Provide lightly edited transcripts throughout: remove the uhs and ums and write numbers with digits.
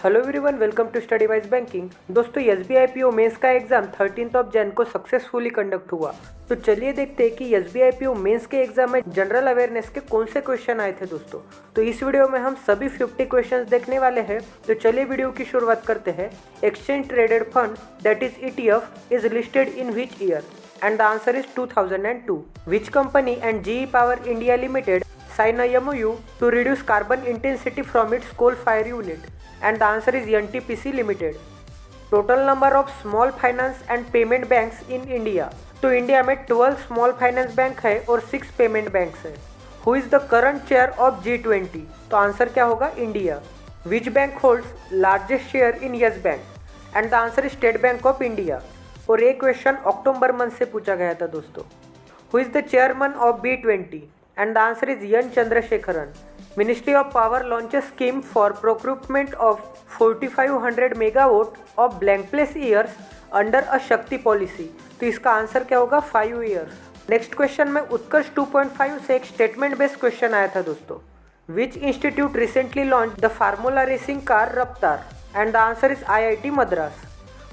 Hello everyone, welcome to study wise banking. दोस्तों, SBI PO mains का exam 13 जन को सक्सेसफुली कंडक्ट हुआ। तो चलिए देखते हैं कि एसबीआई पीओ मेंस के एग्जाम में जनरल अवेयरनेस के कौन से क्वेश्चन आए थे। दोस्तों, तो इस वीडियो में हम सभी 50 क्वेश्चंस देखने वाले हैं। तो चलिए वीडियो की शुरुआत करते हैं। Exchange traded fund that is ETF is listed in which year? And the answer is 2002. Which company and GE power India limited sign a MOU to reduce carbon intensity from its coal-fired unit? And the answer is NTPC Limited. Total number of small finance and payment banks in India. तो India में 12 small finance bank है और 6 payment banks है। Who is the current chair of G20? तो answer क्या होगा? India. Which bank holds largest share in yes bank? And the answer is state bank of India. और ये question अक्टूबर month से पूछा गया था दोस्तों। Who is the chairman of B20? And the answer is N. Chandrasekharan. Ministry of Power launches scheme for procurement of 4500 megawatt of blank place years under a Shakti policy. तो इसका answer क्या होगा? 5 years. Next question में उत्कर्ष 2.5 से एक statement based question आया था दोस्तों। Which institute recently launched the formula racing car Raftar? And the answer is IIT Madras.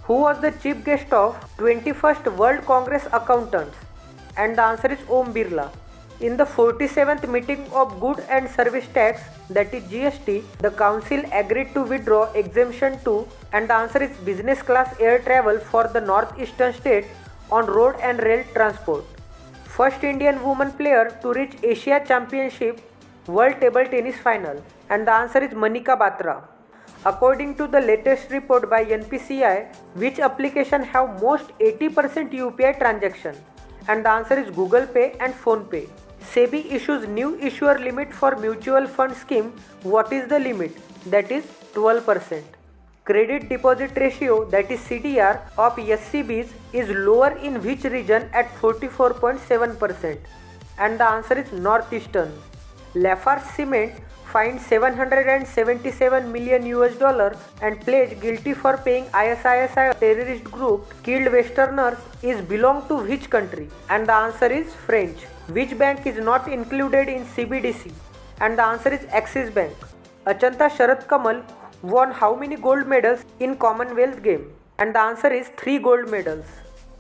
Who was the chief guest of 21st world congress accountants? And the answer is Om Birla. In the 47th meeting of Good and Service Tax, that is GST, the Council agreed to withdraw exemption to, and the answer is business class air travel for the northeastern state on road and rail transport. First Indian woman player to reach Asia Championship World Table Tennis Final, and the answer is Manika Batra. According to the latest report by NPCI, which application have most 80% UPI transaction? And the answer is Google Pay and Phone Pay. SEBI issues new issuer limit for mutual fund scheme. What is the limit? That is 12%. Credit deposit ratio, that is CDR, of SCBs is lower in which region at 44.7%? And the answer is Northeastern. Lafarge Cement fined $777 million and pledged guilty for paying ISIS terrorist group killed Westerners is belong to which country? And the answer is French. Which bank is not included in CBDC? And the answer is Axis Bank. Achanta Sharat Kamal won how many gold medals in Commonwealth game? And the answer is 3 gold medals.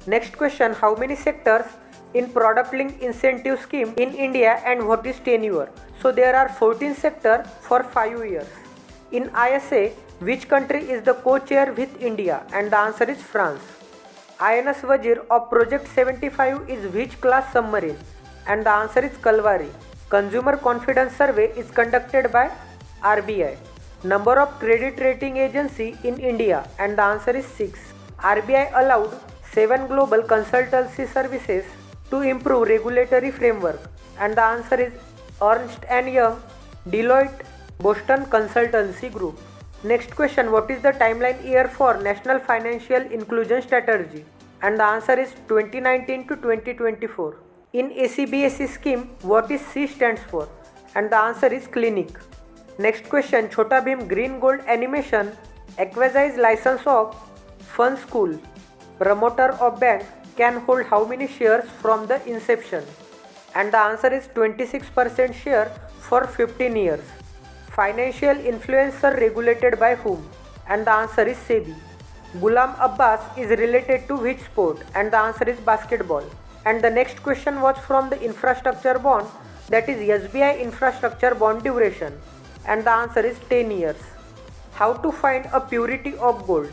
Next question, how many sectors in product linked incentive scheme in India and what is tenure? So there are 14 sectors for 5 years. In ISA, which country is the co-chair with India? And the answer is France. INS Vazir of Project 75 is which class submarine? And the answer is Kalvari. Consumer confidence survey is conducted by RBI. Number of credit rating agency in India, and the answer is 6. RBI allowed 7 global consultancy services to improve regulatory framework, and the answer is Ernst & Young, Deloitte, Boston Consultancy Group. Next question, what is the timeline year for National Financial Inclusion Strategy? And the answer is 2019 to 2024. In ACBSE scheme, what is C stands for? And the answer is clinic. Next question, Chhota Bheem Green Gold Animation exercise license of Fun School. Promoter of bank can hold how many shares from the inception? And the answer is 26% share for 15 years. Financial influencer regulated by whom? And the answer is SEBI. Ghulam Abbas is related to which sport? And the answer is basketball. And the next question was from the infrastructure bond, that is SBI infrastructure bond duration, and the answer is 10 years. How to find a purity of gold?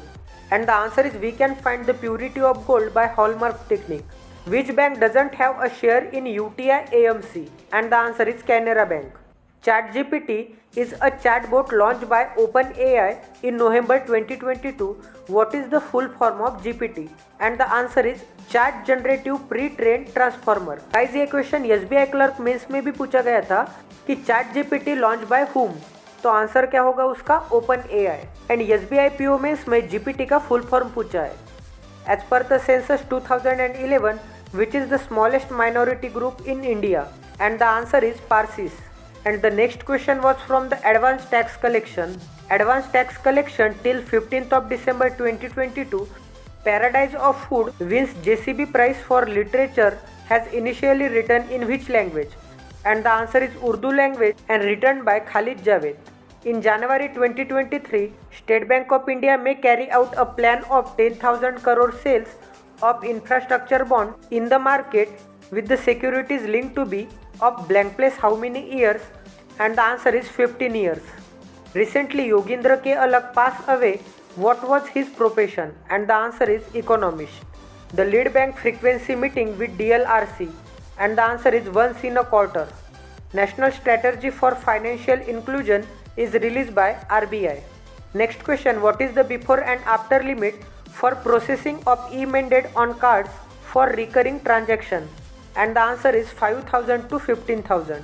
And the answer is we can find the purity of gold by hallmark technique. Which bank doesn't have a share in UTI AMC? And the answer is Canara Bank. ChatGPT is a chatbot launched by OpenAI in November 2022. What is the full form of GPT? And the answer is Chat Generative Pre-trained Transformer. Guys, ये question SBI clerk mains में भी पूछा गया था कि ChatGPT launch by whom? तो answer क्या होगा उसका? OpenAI. एंड SBI PO मेंस में GPT का फुल फॉर्म पूछा है। As per the census 2011, which is the smallest minority group in India? And the answer is Parsis. And the next question was from the advanced tax collection. Advanced tax collection till 15th of December 2022. Paradise of Food wins JCB prize for literature has initially written in which language? And the answer is Urdu language and written by Khalid Javed. In January 2023, State Bank of India may carry out a plan of 10,000 crore sales of infrastructure bond in the market with the securities linked to be of blank place how many years, and the answer is 15 years. Recently Yogindra K. Alak passed away. What was his profession? And the answer is economist. The lead bank frequency meeting with DLRC, and the answer is once in a quarter. National Strategy for Financial Inclusion is released by RBI. Next question, what is the before and after limit for processing of e-mandate on cards for recurring transaction? And the answer is 5,000 to 15,000.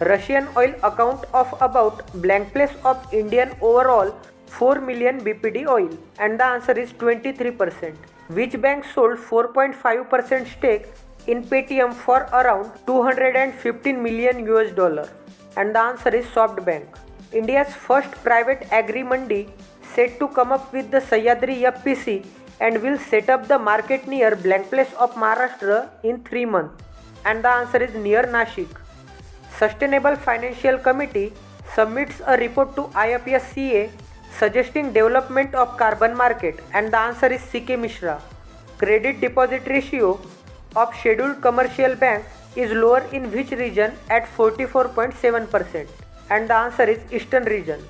Russian oil account of about blank place of Indian overall 4 million BPD oil, and the answer is 23%. Which bank sold 4.5% stake in Paytm for around 215 million US dollar? And the answer is SoftBank. India's first private agri-mandi set to come up with the Sahyadri FPC and will set up the market near blank place of Maharashtra in 3 months, and the answer is near Nashik. Sustainable Financial Committee submits a report to IFSCA suggesting development of carbon market, and the answer is CK Mishra. Credit deposit ratio of scheduled commercial bank is lower in which region at 44.7%, and the answer is Eastern region.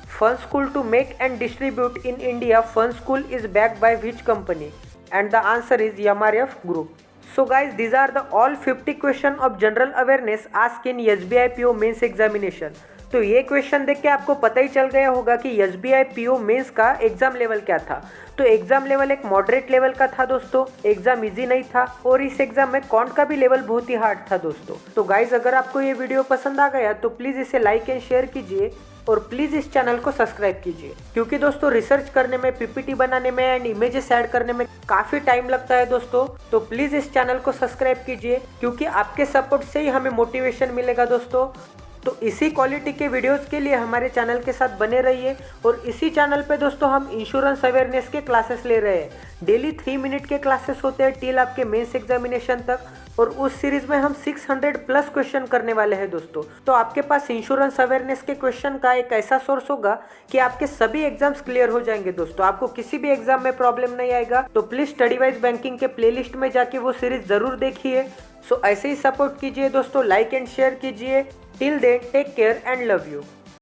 Fun School to make and distribute in India. Fun School is backed by which company? And the answer is MRF Group. So guys, these are the all 50 question of general awareness asked in SBI PO mains examination. तो ये question देख के आपको पता ही चल गया होगा कि SBI PO मेंस का एग्जाम लेवल क्या था। तो एग्जाम लेवल एक मॉडरेट लेवल का था दोस्तों, एग्जाम इजी नहीं था, और इस एग्जाम में कॉन्ट का भी लेवल बहुत ही हार्ड था दोस्तों। तो गाइज, अगर आपको ये वीडियो पसंद आ गया तो प्लीज इसे लाइक एंड शेयर कीजिए, और प्लीज इस चैनल को सब्सक्राइब कीजिए, क्योंकि दोस्तों रिसर्च करने में, पीपीटी बनाने में एंड इमेजेस ऐड करने में काफी टाइम लगता है दोस्तों। तो प्लीज इस चैनल को सब्सक्राइब कीजिए, क्योंकि आपके सपोर्ट से ही हमें मोटिवेशन मिलेगा दोस्तों। तो इसी क्वालिटी के वीडियोस के लिए हमारे चैनल के साथ बने रहिए, और इसी चैनल पे दोस्तों हम इंश्योरेंस अवेयरनेस के क्लासेस ले रहे हैं। डेली 3 मिनट के क्लासेस होते हैं टिल आपके मेंस एग्जामिनेशन तक, और उस सीरीज में हम 600 प्लस क्वेश्चन करने वाले हैं दोस्तों। तो आपके पास इंश्योरेंस अवेयरनेस के क्वेश्चन का एक ऐसा सोर्स होगा कि आपके सभी एग्जाम्स क्लियर हो जाएंगे दोस्तों, आपको किसी भी एग्जाम में प्रॉब्लम नहीं आएगा। तो प्लीज स्टडी वाइज बैंकिंग के प्लेलिस्ट में जाके वो सीरीज जरूर देखिए। सो ऐसे ही सपोर्ट कीजिए दोस्तों, लाइक एंड शेयर कीजिए। Till then take care and love you.